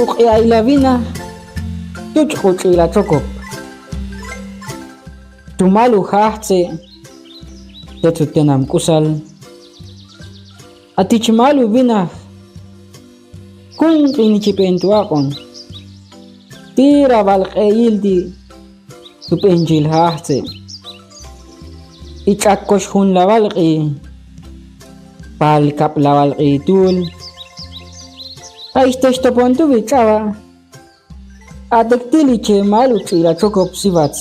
uqi aylavina tuch'uch'ila chokop tumalu hajtse tetsutenam kusal atichmalu vina kunqinichipentuaqon tira valq'eyildi tupenchil hajtse ich'akkosh jun lavalq'i palkap lavalq'itul aistextopontuvi ch'awa atektili che malu ch'ila chokop sivats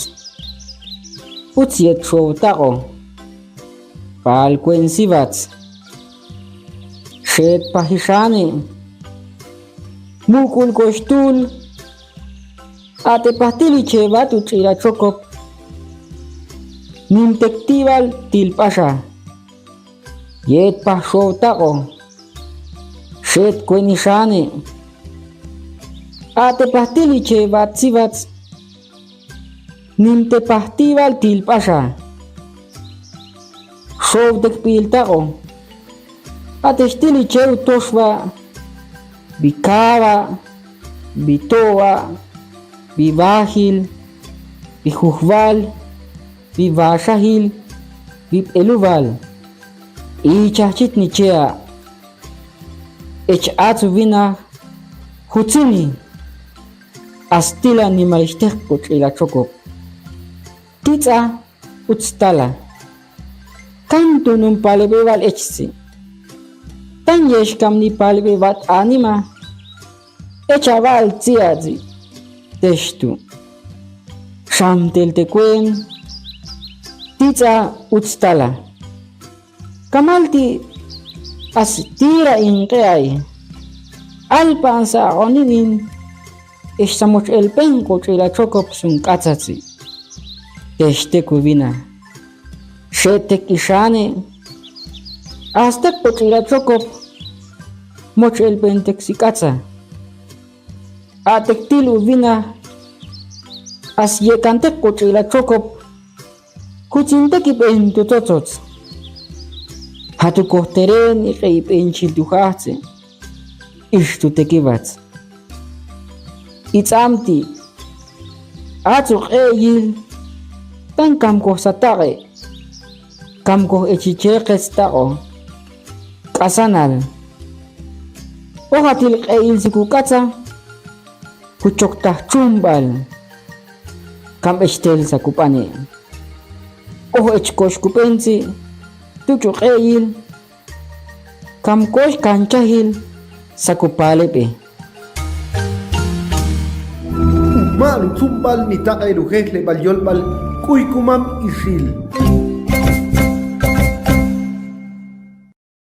utsiet showtaqo palkuen sivats shet pahishani mukul koshtul atepahtili che batu ch'ila chokop nimtektival tilpasha yet pahshowtaqo shet kwenishani atepahtili che batsivats nimtepahtival tilpasha showtekpiltaqo atextili che utoshva bikava bitoa bibajil bijujval bibashahil bipeluval ichachit nichea echatsu vina hutsini astila nimalishtekko ch'ila chokop titsa utstala kantu nun palbeval echsi tan yeshkam ni palbevat anima echaval tsiadzi teshtu shamteltekuen titsa utstala kamalti astira inqeay alpan sa'oninin ixsamuch elpenko ch'ila chokop sunk'atsatsi teshtekku vina shetek ishani astekpo ch'ila chokop moch elpentek sik'atsa atektilu vina asyekantekko ch'ila chokop kutsinteki p'entu tzotzotz hatukojteren iq'eyp'enchil tujajtse ixtutekivats itz'amti atzu q'eyil tan kamkoj sataqe kamkoj echicheqes taqo k'asanal ojatil q'eyil sikuk'atsa kuchoktaj chumb'al kam echtel sakup'ani oj echkox kup'entzi tuchu q'eyil kamkox kanchajil sakupalepe Malu tzumbal ni taqay rujejle bal yolbal kuykumam ishil.